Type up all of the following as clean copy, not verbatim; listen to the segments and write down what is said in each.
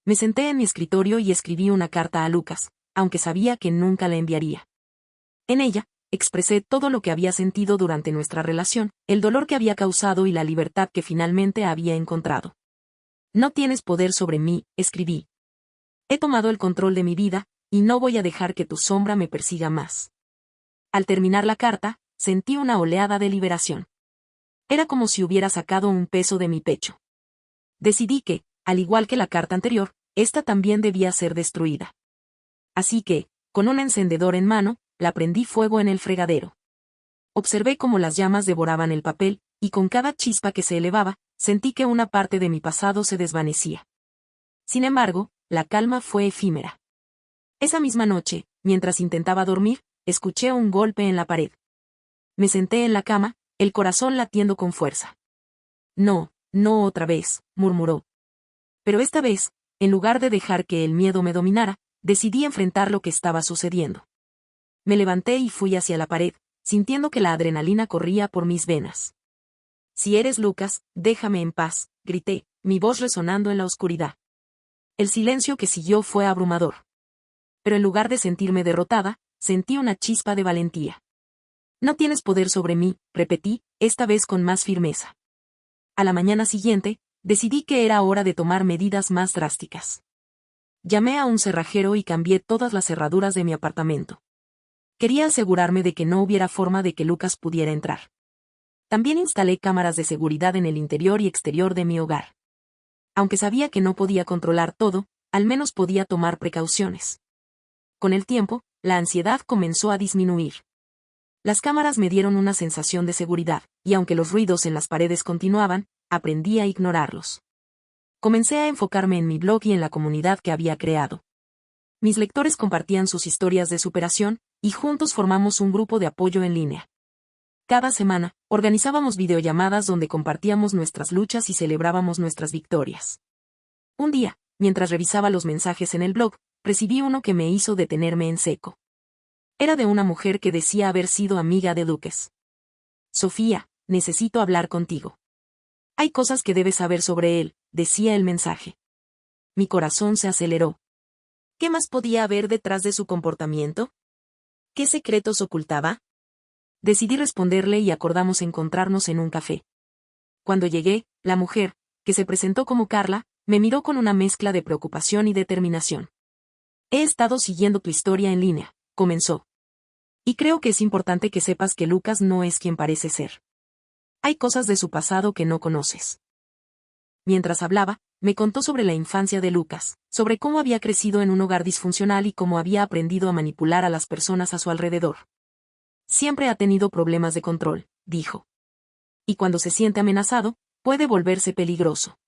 Me senté en mi escritorio y escribí una carta a Lucas, aunque sabía que nunca la enviaría. En ella, expresé todo lo que había sentido durante nuestra relación, el dolor que había causado y la libertad que finalmente había encontrado. No tienes poder sobre mí, escribí. He tomado el control de mi vida, y no voy a dejar que tu sombra me persiga más. Al terminar la carta, sentí una oleada de liberación. Era como si hubiera sacado un peso de mi pecho. Decidí que, al igual que la carta anterior, esta también debía ser destruida. Así que, con un encendedor en mano, la prendí fuego en el fregadero. Observé cómo las llamas devoraban el papel, y con cada chispa que se elevaba, sentí que una parte de mi pasado se desvanecía. Sin embargo, la calma fue efímera. Esa misma noche, mientras intentaba dormir, escuché un golpe en la pared. Me senté en la cama, el corazón latiendo con fuerza. No, no otra vez, murmuró. Pero esta vez, en lugar de dejar que el miedo me dominara, decidí enfrentar lo que estaba sucediendo. Me levanté y fui hacia la pared, sintiendo que la adrenalina corría por mis venas. Si eres Lucas, déjame en paz, grité, mi voz resonando en la oscuridad. El silencio que siguió fue abrumador. Pero en lugar de sentirme derrotada, sentí una chispa de valentía. No tienes poder sobre mí, repetí, esta vez con más firmeza. A la mañana siguiente, decidí que era hora de tomar medidas más drásticas. Llamé a un cerrajero y cambié todas las cerraduras de mi apartamento. Quería asegurarme de que no hubiera forma de que Lucas pudiera entrar. También instalé cámaras de seguridad en el interior y exterior de mi hogar. Aunque sabía que no podía controlar todo, al menos podía tomar precauciones. Con el tiempo, la ansiedad comenzó a disminuir. Las cámaras me dieron una sensación de seguridad, y aunque los ruidos en las paredes continuaban, aprendí a ignorarlos. Comencé a enfocarme en mi blog y en la comunidad que había creado. Mis lectores compartían sus historias de superación, y juntos formamos un grupo de apoyo en línea. Cada semana, organizábamos videollamadas donde compartíamos nuestras luchas y celebrábamos nuestras victorias. Un día, mientras revisaba los mensajes en el blog, recibí uno que me hizo detenerme en seco. Era de una mujer que decía haber sido amiga de Lucas. Sofía, necesito hablar contigo. Hay cosas que debes saber sobre él, decía el mensaje. Mi corazón se aceleró. ¿Qué más podía haber detrás de su comportamiento? ¿Qué secretos ocultaba? Decidí responderle y acordamos encontrarnos en un café. Cuando llegué, la mujer, que se presentó como Carla, me miró con una mezcla de preocupación y determinación. He estado siguiendo tu historia en línea, comenzó. Y creo que es importante que sepas que Lucas no es quien parece ser. Hay cosas de su pasado que no conoces. Mientras hablaba, me contó sobre la infancia de Lucas, sobre cómo había crecido en un hogar disfuncional y cómo había aprendido a manipular a las personas a su alrededor. Siempre ha tenido problemas de control, dijo. Y cuando se siente amenazado, puede volverse peligroso.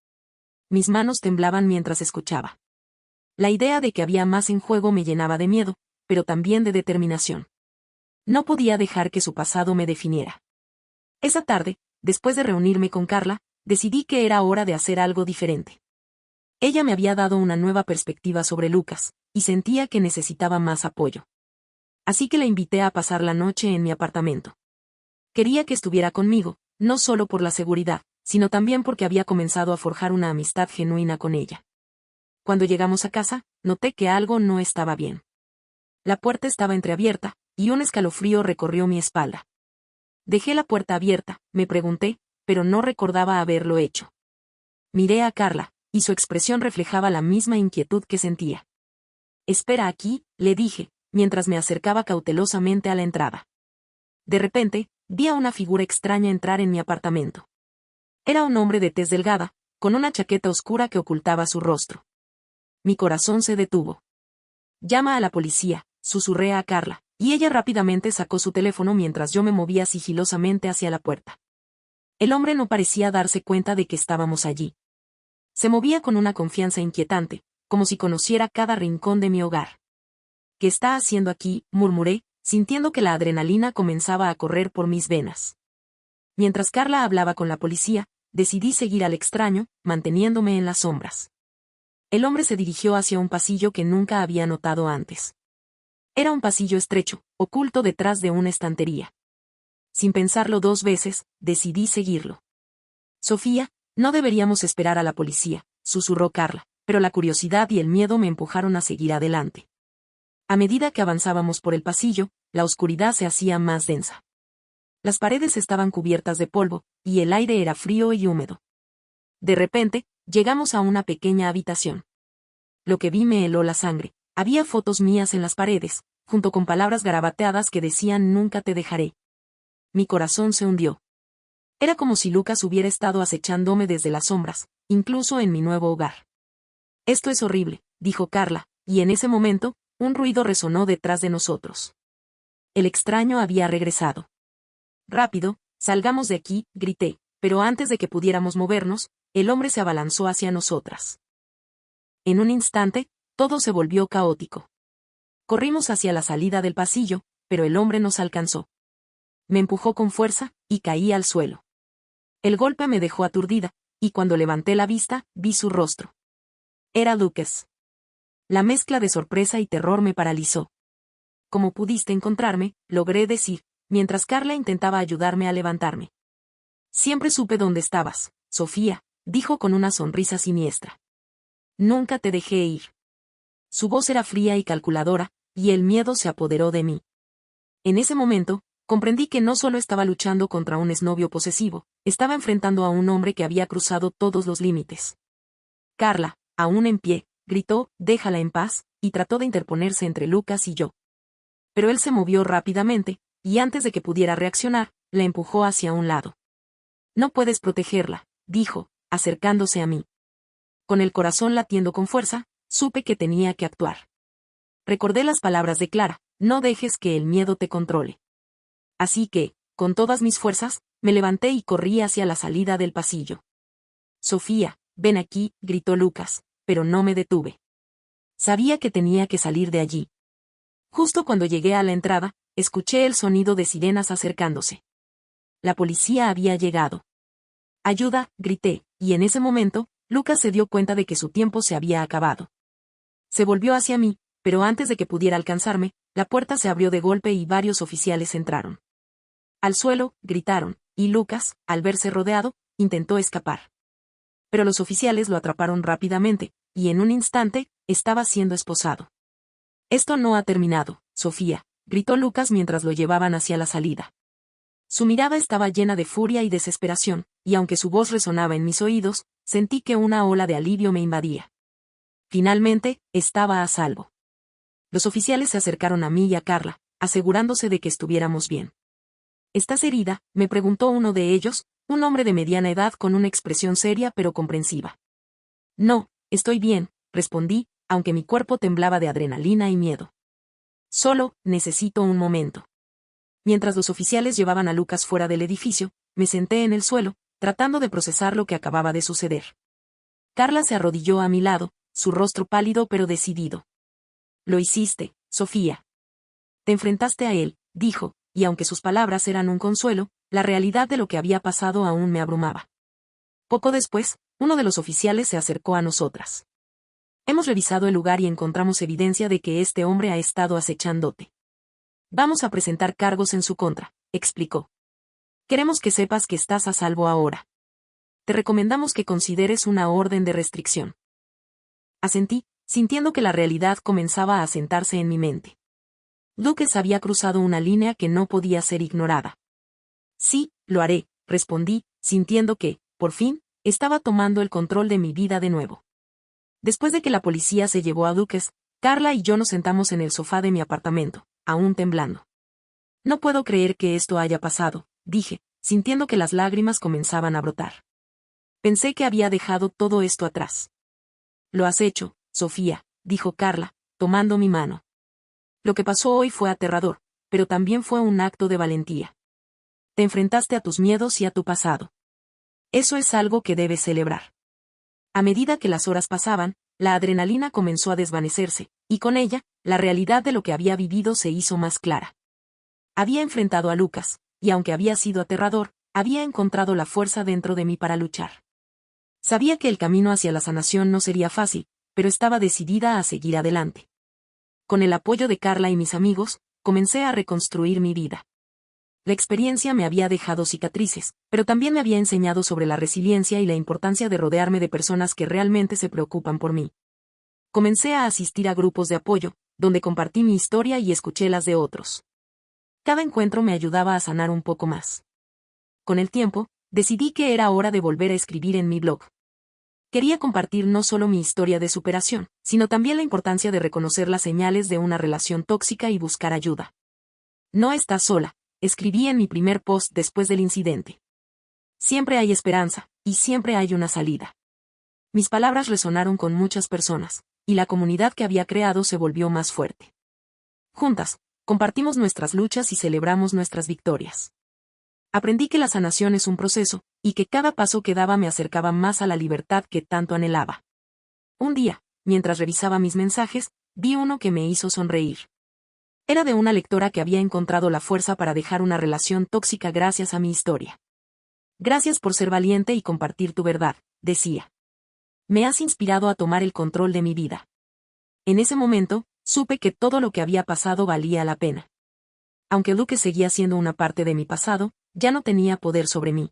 Mis manos temblaban mientras escuchaba. La idea de que había más en juego me llenaba de miedo, pero también de determinación. No podía dejar que su pasado me definiera. Esa tarde, después de reunirme con Carla, decidí que era hora de hacer algo diferente. Ella me había dado una nueva perspectiva sobre Lucas, y sentía que necesitaba más apoyo. Así que la invité a pasar la noche en mi apartamento. Quería que estuviera conmigo, no solo por la seguridad, sino también porque había comenzado a forjar una amistad genuina con ella. Cuando llegamos a casa, noté que algo no estaba bien. La puerta estaba entreabierta, y un escalofrío recorrió mi espalda. Dejé la puerta abierta, me pregunté, pero no recordaba haberlo hecho. Miré a Carla, y su expresión reflejaba la misma inquietud que sentía. Espera aquí, le dije, mientras me acercaba cautelosamente a la entrada. De repente, vi a una figura extraña entrar en mi apartamento. Era un hombre de tez delgada, con una chaqueta oscura que ocultaba su rostro. Mi corazón se detuvo. Llama a la policía, susurré a Carla, y ella rápidamente sacó su teléfono mientras yo me movía sigilosamente hacia la puerta. El hombre no parecía darse cuenta de que estábamos allí. Se movía con una confianza inquietante, como si conociera cada rincón de mi hogar. ¿Qué está haciendo aquí?, murmuré, sintiendo que la adrenalina comenzaba a correr por mis venas. Mientras Carla hablaba con la policía, decidí seguir al extraño, manteniéndome en las sombras. El hombre se dirigió hacia un pasillo que nunca había notado antes. Era un pasillo estrecho, oculto detrás de una estantería. Sin pensarlo dos veces, decidí seguirlo. Sofía, no deberíamos esperar a la policía, susurró Carla. pero la curiosidad y el miedo me empujaron a seguir adelante. A medida que avanzábamos por el pasillo, la oscuridad se hacía más densa. Las paredes estaban cubiertas de polvo, y el aire era frío y húmedo. De repente, llegamos a una pequeña habitación. Lo que vi me heló la sangre. Había fotos mías en las paredes, junto con palabras garabateadas que decían «Nunca te dejaré». Mi corazón se hundió. Era como si Lucas hubiera estado acechándome desde las sombras, incluso en mi nuevo hogar. «Esto es horrible», dijo Carla, y en ese momento, un ruido resonó detrás de nosotros. El extraño había regresado. «Rápido, salgamos de aquí», grité, pero antes de que pudiéramos movernos, el hombre se abalanzó hacia nosotras. En un instante, todo se volvió caótico. Corrimos hacia la salida del pasillo, pero el hombre nos alcanzó. Me empujó con fuerza, y caí al suelo. El golpe me dejó aturdida, y cuando levanté la vista, vi su rostro. Era Lucas. La mezcla de sorpresa y terror me paralizó. «¿Cómo pudiste encontrarme?», logré decir, mientras Carla intentaba ayudarme a levantarme. «Siempre supe dónde estabas, Sofía», dijo con una sonrisa siniestra. «Nunca te dejé ir». Su voz era fría y calculadora, y el miedo se apoderó de mí. En ese momento, comprendí que no solo estaba luchando contra un exnovio posesivo, estaba enfrentando a un hombre que había cruzado todos los límites. Carla, aún en pie, gritó «Déjala en paz», y trató de interponerse entre Lucas y yo. Pero él se movió rápidamente, y antes de que pudiera reaccionar, la empujó hacia un lado. «No puedes protegerla», dijo, acercándose a mí. Con el corazón latiendo con fuerza, supe que tenía que actuar. Recordé las palabras de Clara: «No dejes que el miedo te controle». Así que, con todas mis fuerzas, me levanté y corrí hacia la salida del pasillo. «Sofía, ven aquí», gritó Lucas, pero no me detuve. Sabía que tenía que salir de allí. Justo cuando llegué a la entrada, escuché el sonido de sirenas acercándose. La policía había llegado. «Ayuda», grité, y en ese momento, Lucas se dio cuenta de que su tiempo se había acabado. Se volvió hacia mí, pero antes de que pudiera alcanzarme, la puerta se abrió de golpe y varios oficiales entraron. «Al suelo», gritaron, y Lucas, al verse rodeado, intentó escapar. Pero los oficiales lo atraparon rápidamente, y en un instante, estaba siendo esposado. «Esto no ha terminado, Sofía», gritó Lucas mientras lo llevaban hacia la salida. Su mirada estaba llena de furia y desesperación, y aunque su voz resonaba en mis oídos, sentí que una ola de alivio me invadía. Finalmente, estaba a salvo. Los oficiales se acercaron a mí y a Carla, asegurándose de que estuviéramos bien. «¿Estás herida?», me preguntó uno de ellos, un hombre de mediana edad con una expresión seria pero comprensiva. «No, estoy bien», respondí, aunque mi cuerpo temblaba de adrenalina y miedo. «Solo, necesito un momento». Mientras los oficiales llevaban a Lucas fuera del edificio, me senté en el suelo, tratando de procesar lo que acababa de suceder. Carla se arrodilló a mi lado, su rostro pálido pero decidido. «Lo hiciste, Sofía. Te enfrentaste a él», dijo, y aunque sus palabras eran un consuelo, la realidad de lo que había pasado aún me abrumaba. Poco después, uno de los oficiales se acercó a nosotras. «Hemos revisado el lugar y encontramos evidencia de que este hombre ha estado acechándote. Vamos a presentar cargos en su contra», explicó. «Queremos que sepas que estás a salvo ahora. Te recomendamos que consideres una orden de restricción». Asentí, sintiendo que la realidad comenzaba a asentarse en mi mente. Lucas había cruzado una línea que no podía ser ignorada. «Sí, lo haré», respondí, sintiendo que, por fin, estaba tomando el control de mi vida de nuevo. Después de que la policía se llevó a Lucas, Carla y yo nos sentamos en el sofá de mi apartamento, aún temblando. «No puedo creer que esto haya pasado», dije, sintiendo que las lágrimas comenzaban a brotar. Pensé que había dejado todo esto atrás. «Lo has hecho, Sofía», dijo Carla, tomando mi mano. «Lo que pasó hoy fue aterrador, pero también fue un acto de valentía. Te enfrentaste a tus miedos y a tu pasado. Eso es algo que debes celebrar». A medida que las horas pasaban, la adrenalina comenzó a desvanecerse, y con ella, la realidad de lo que había vivido se hizo más clara. Había enfrentado a Lucas, y aunque había sido aterrador, había encontrado la fuerza dentro de mí para luchar. Sabía que el camino hacia la sanación no sería fácil, pero estaba decidida a seguir adelante. Con el apoyo de Carla y mis amigos, comencé a reconstruir mi vida. La experiencia me había dejado cicatrices, pero también me había enseñado sobre la resiliencia y la importancia de rodearme de personas que realmente se preocupan por mí. Comencé a asistir a grupos de apoyo, donde compartí mi historia y escuché las de otros. Cada encuentro me ayudaba a sanar un poco más. Con el tiempo, decidí que era hora de volver a escribir en mi blog. Quería compartir no solo mi historia de superación, sino también la importancia de reconocer las señales de una relación tóxica y buscar ayuda. No estás sola, escribí en mi primer post después del incidente. Siempre hay esperanza, y siempre hay una salida. Mis palabras resonaron con muchas personas, y la comunidad que había creado se volvió más fuerte. Juntas, compartimos nuestras luchas y celebramos nuestras victorias. Aprendí que la sanación es un proceso, y que cada paso que daba me acercaba más a la libertad que tanto anhelaba. Un día, mientras revisaba mis mensajes, vi uno que me hizo sonreír. Era de una lectora que había encontrado la fuerza para dejar una relación tóxica gracias a mi historia. Gracias por ser valiente y compartir tu verdad, decía. Me has inspirado a tomar el control de mi vida. En ese momento, supe que todo lo que había pasado valía la pena. Aunque Luke seguía siendo una parte de mi pasado, ya no tenía poder sobre mí.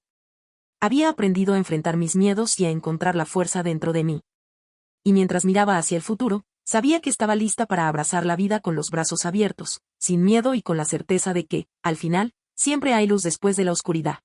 Había aprendido a enfrentar mis miedos y a encontrar la fuerza dentro de mí. Y mientras miraba hacia el futuro, sabía que estaba lista para abrazar la vida con los brazos abiertos, sin miedo y con la certeza de que, al final, siempre hay luz después de la oscuridad.